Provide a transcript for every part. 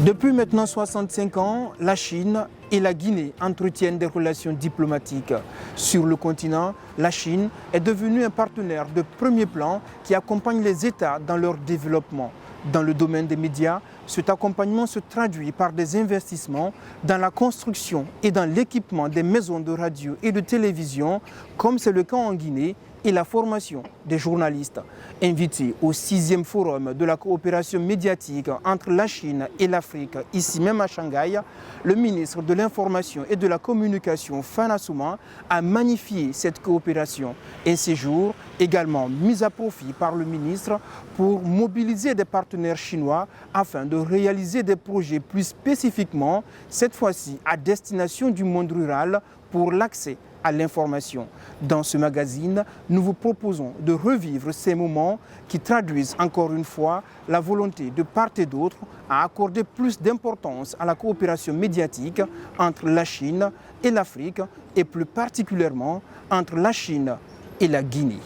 Depuis maintenant 65 ans, la Chine et la Guinée entretiennent des relations diplomatiques. Sur le continent, la Chine est devenue un partenaire de premier plan qui accompagne les États dans leur développement. Dans le domaine des médias, cet accompagnement se traduit par des investissements dans la construction et dans l'équipement des maisons de radio et de télévision, comme c'est le cas en Guinée, et la formation des journalistes. Invité au 6e forum de la coopération médiatique entre la Chine et l'Afrique, ici même à Shanghai, le ministre de l'Information et de la Communication, Fan Assouman, a magnifié cette coopération. Un séjour également mis à profit par le ministre pour mobiliser des partenaires chinois afin de réaliser des projets plus spécifiquement, cette fois-ci à destination du monde rural pour l'accès à l'information. Dans ce magazine, nous vous proposons de revivre ces moments qui traduisent encore une fois la volonté de part et d'autre à accorder plus d'importance à la coopération médiatique entre la Chine et l'Afrique et plus particulièrement entre la Chine et la Guinée.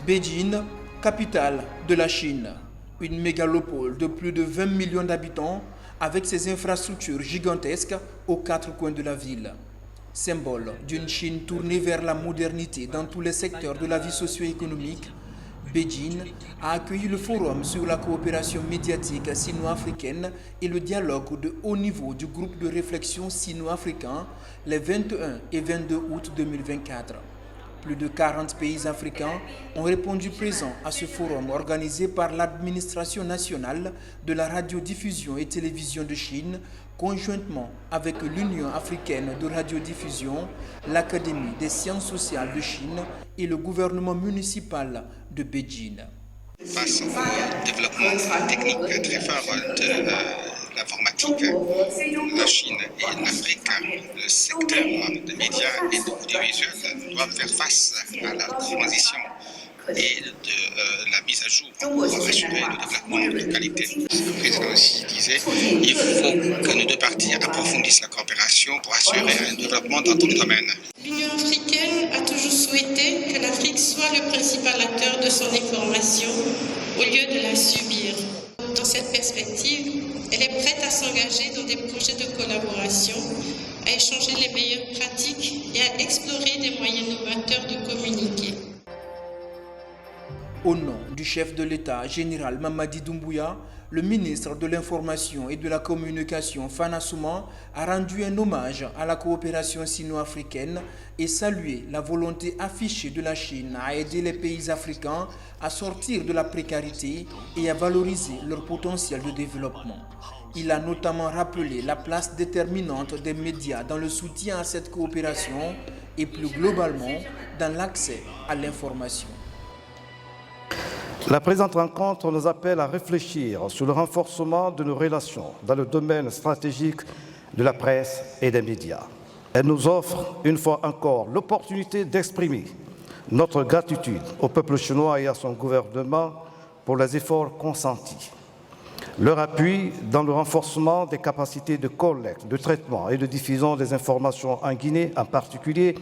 Beijing, capitale de la Chine, une mégalopole de plus de 20 millions d'habitants avec ses infrastructures gigantesques aux quatre coins de la ville. Symbole d'une Chine tournée vers la modernité dans tous les secteurs de la vie socio-économique, Beijing a accueilli le forum sur la coopération médiatique sino-africaine et le dialogue de haut niveau du groupe de réflexion sino-africain les 21 et 22 août 2024. Plus de 40 pays africains ont répondu présents à ce forum organisé par l'administration nationale de la radiodiffusion et télévision de Chine, conjointement avec l'Union africaine de radiodiffusion, l'Académie des sciences sociales de Chine et le gouvernement municipal de Beijing. Face au développement technique très fort de l'informatique, la Chine et l'Afrique, le secteur des médias et de l'audiovisuel doivent faire face à la transition et de la mise à jour pour assurer le développement de qualité. Le président aussi disait qu'il faut que nos deux parties approfondissent la coopération pour assurer un développement dans tous les domaines. L'Union africaine a toujours souhaité que l'Afrique soit le principal acteur de son information au lieu de la subir. Dans cette perspective, elle est prête à s'engager dans des projets de collaboration, à échanger les meilleures pratiques et à explorer des moyens novateurs de communiquer. Au nom du chef de l'État, général Mamadi Doumbouya, le ministre de l'Information et de la Communication, Fan Assouman, a rendu un hommage à la coopération sino-africaine et salué la volonté affichée de la Chine à aider les pays africains à sortir de la précarité et à valoriser leur potentiel de développement. Il a notamment rappelé la place déterminante des médias dans le soutien à cette coopération et plus globalement dans l'accès à l'information. La présente rencontre nous appelle à réfléchir sur le renforcement de nos relations dans le domaine stratégique de la presse et des médias. Elle nous offre, une fois encore, l'opportunité d'exprimer notre gratitude au peuple chinois et à son gouvernement pour les efforts consentis. Leur appui dans le renforcement des capacités de collecte, de traitement et de diffusion des informations en Guinée, en particulier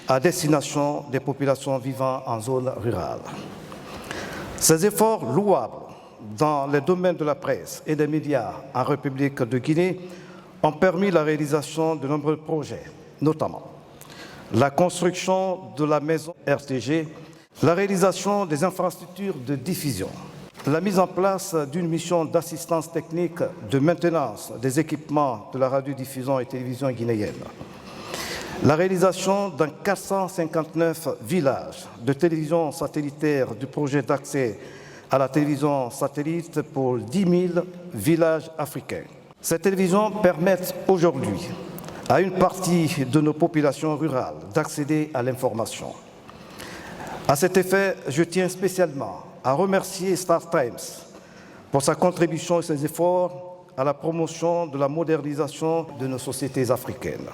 à destination des populations vivant en zone rurale. Ces efforts louables dans les domaines de la presse et des médias en République de Guinée ont permis la réalisation de nombreux projets, notamment la construction de la maison RTG, la réalisation des infrastructures de diffusion, la mise en place d'une mission d'assistance technique de maintenance des équipements de la radiodiffusion et télévision guinéenne, la réalisation dans 459 villages de télévision satellitaire du projet d'accès à la télévision satellite pour 10 000 villages africains. Ces télévisions permettent aujourd'hui à une partie de nos populations rurales d'accéder à l'information. À cet effet, je tiens spécialement à remercier Star Times pour sa contribution et ses efforts à la promotion de la modernisation de nos sociétés africaines.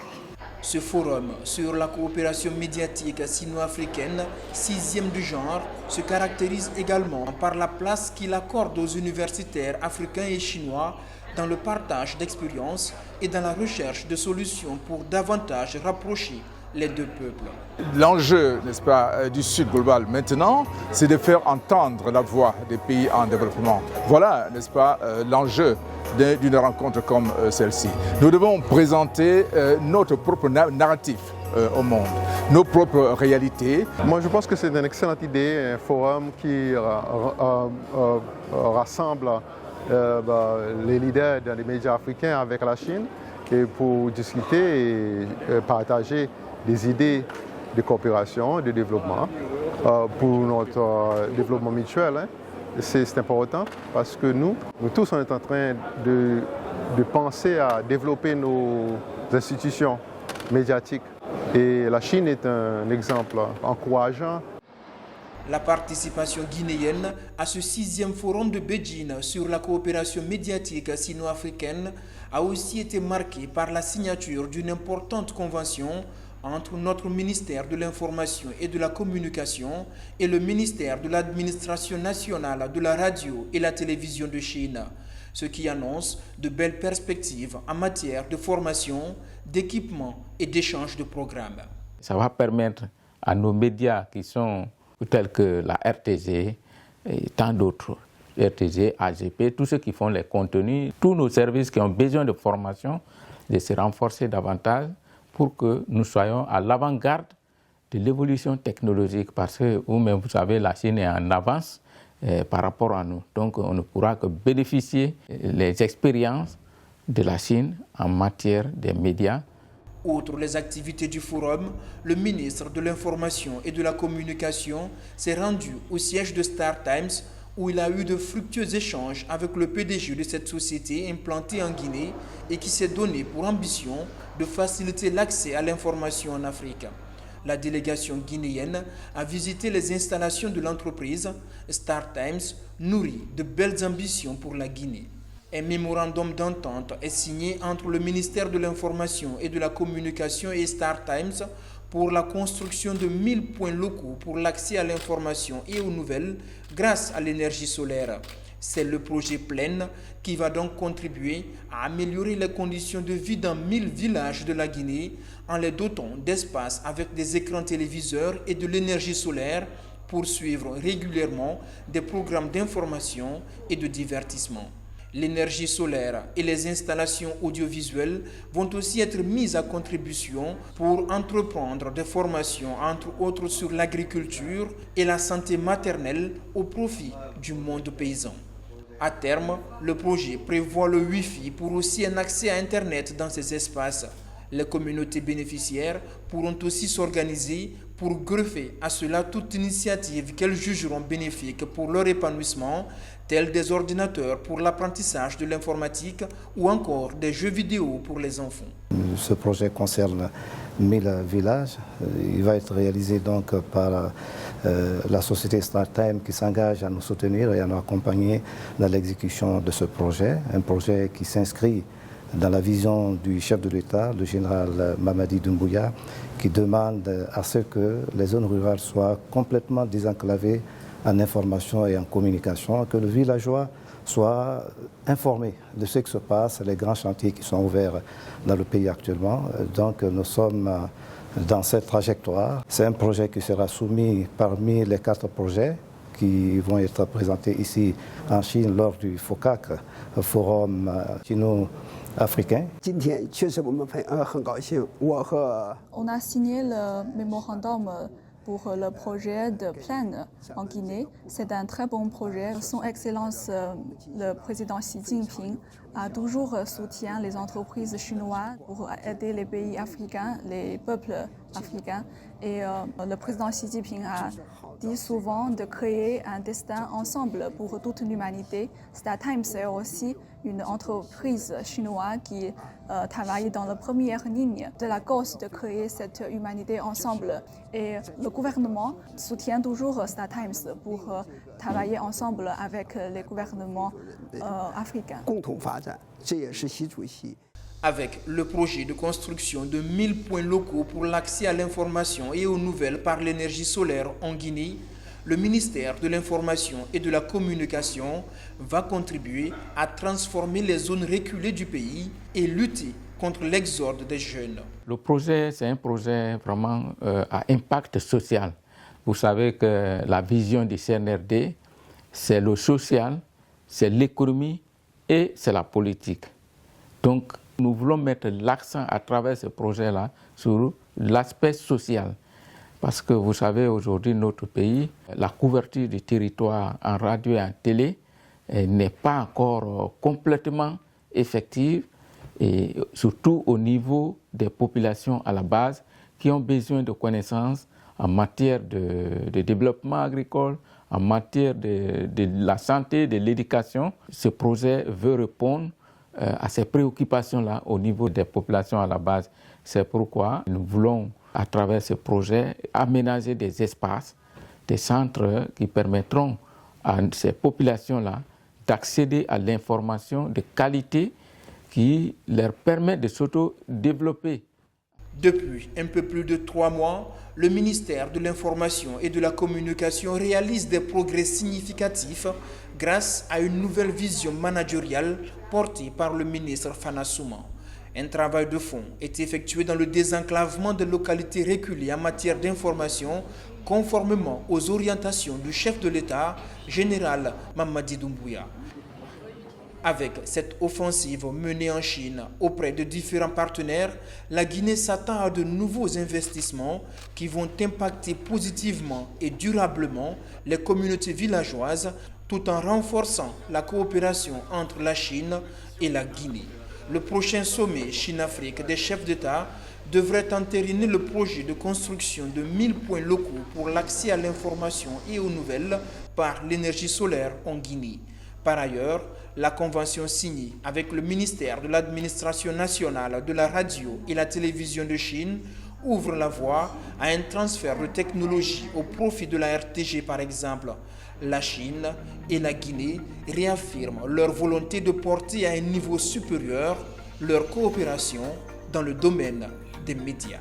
Ce forum sur la coopération médiatique sino-africaine, 6e du genre, se caractérise également par la place qu'il accorde aux universitaires africains et chinois dans le partage d'expériences et dans la recherche de solutions pour davantage rapprocher les deux peuples. L'enjeu, n'est-ce pas, du Sud global maintenant, c'est de faire entendre la voix des pays en développement. Voilà, n'est-ce pas, l'enjeu d'une rencontre comme celle-ci. Nous devons présenter notre propre narratif au monde, nos propres réalités. Moi, je pense que c'est une excellente idée, un forum qui rassemble les leaders des médias africains avec la Chine et pour discuter et partager des idées de coopération, de développement pour notre développement mutuel. Hein. C'est important parce que nous tous, on est en train de penser à développer nos institutions médiatiques. Et la Chine est un exemple encourageant. La participation guinéenne à ce 6e forum de Beijing sur la coopération médiatique sino-africaine a aussi été marquée par la signature d'une importante convention entre notre ministère de l'Information et de la Communication et le ministère de l'Administration nationale de la radio et la télévision de Chine, ce qui annonce de belles perspectives en matière de formation, d'équipement et d'échange de programmes. Ça va permettre à nos médias qui sont tels que la RTG et tant d'autres, RTG, AGP, tous ceux qui font les contenus, tous nos services qui ont besoin de formation, de se renforcer davantage pour que nous soyons à l'avant-garde de l'évolution technologique parce que vous-même, vous savez, la Chine est en avance par rapport à nous. Donc on ne pourra que bénéficier des expériences de la Chine en matière des médias. Outre les activités du forum, le ministre de l'Information et de la Communication s'est rendu au siège de Star Times où il a eu de fructueux échanges avec le PDG de cette société implantée en Guinée et qui s'est donné pour ambition de faciliter l'accès à l'information en Afrique. La délégation guinéenne a visité les installations de l'entreprise. Star Times nourrit de belles ambitions pour la Guinée. Un mémorandum d'entente est signé entre le ministère de l'Information et de la Communication et Star Times pour la construction de 1000 points locaux pour l'accès à l'information et aux nouvelles grâce à l'énergie solaire. C'est le projet Plaine qui va donc contribuer à améliorer les conditions de vie dans 1000 villages de la Guinée en les dotant d'espaces avec des écrans téléviseurs et de l'énergie solaire pour suivre régulièrement des programmes d'information et de divertissement. L'énergie solaire et les installations audiovisuelles vont aussi être mises à contribution pour entreprendre des formations, entre autres sur l'agriculture et la santé maternelle au profit du monde paysan. À terme, le projet prévoit le Wi-Fi pour aussi un accès à Internet dans ces espaces. Les communautés bénéficiaires pourront aussi s'organiser pour greffer à cela toute initiative qu'elles jugeront bénéfique pour leur épanouissement, tels des ordinateurs pour l'apprentissage de l'informatique ou encore des jeux vidéo pour les enfants. Ce projet concerne 1000 villages. Il va être réalisé donc par la société StarTime qui s'engage à nous soutenir et à nous accompagner dans l'exécution de ce projet. Un projet qui s'inscrit dans la vision du chef de l'État, le général Mamadi Doumbouya, qui demande à ce que les zones rurales soient complètement désenclavées en information et en communication, que le villageois soit informé de ce qui se passe, les grands chantiers qui sont ouverts dans le pays actuellement. Donc nous sommes dans cette trajectoire. C'est un projet qui sera soumis parmi les 4 projets qui vont être présentés ici en Chine lors du FOCAC, Forum Chino-Africain. On a signé le mémorandum pour le projet de Plaine en Guinée. C'est un très bon projet. Son Excellence, le président Xi Jinping, a toujours soutenu les entreprises chinoises pour aider les pays africains, les peuples africains. Et le président Xi Jinping a dit souvent de créer un destin ensemble pour toute l'humanité. StarTimes est aussi une entreprise chinoise qui travaille dans la première ligne de la cause de créer cette humanité ensemble. Et le gouvernement soutient toujours StarTimes pour travailler ensemble avec les gouvernements africains. Avec le projet de construction de 1000 points locaux pour l'accès à l'information et aux nouvelles par l'énergie solaire en Guinée, le ministère de l'Information et de la Communication va contribuer à transformer les zones reculées du pays et lutter contre l'exode des jeunes. Le projet, c'est un projet vraiment à impact social. Vous savez que la vision du CNRD, c'est le social, c'est l'économie et c'est la politique. Donc, nous voulons mettre l'accent à travers ce projet-là sur l'aspect social. Parce que vous savez, aujourd'hui, notre pays, la couverture du territoire en radio et en télé n'est pas encore complètement effective, et surtout au niveau des populations à la base qui ont besoin de connaissances en matière de développement agricole, en matière de la santé, de l'éducation. Ce projet veut répondre à ces préoccupations-là au niveau des populations à la base. C'est pourquoi nous voulons, à travers ce projet, aménager des espaces, des centres qui permettront à ces populations-là d'accéder à l'information de qualité qui leur permet de s'auto-développer. Depuis un peu plus de 3 mois, le ministère de l'Information et de la Communication réalise des progrès significatifs grâce à une nouvelle vision managériale portée par le ministre Fana Souma. Un travail de fond est effectué dans le désenclavement de localités reculées en matière d'information, conformément aux orientations du chef de l'État, général Mamadi Doumbouya. Avec cette offensive menée en Chine auprès de différents partenaires, la Guinée s'attend à de nouveaux investissements qui vont impacter positivement et durablement les communautés villageoises tout en renforçant la coopération entre la Chine et la Guinée. Le prochain sommet Chine-Afrique des chefs d'État devrait entériner le projet de construction de 1000 points locaux pour l'accès à l'information et aux nouvelles par l'énergie solaire en Guinée. Par ailleurs, la convention signée avec le ministère de l'Administration nationale de la radio et la télévision de Chine ouvre la voie à un transfert de technologie au profit de la RTG par exemple. La Chine et la Guinée réaffirment leur volonté de porter à un niveau supérieur leur coopération dans le domaine des médias.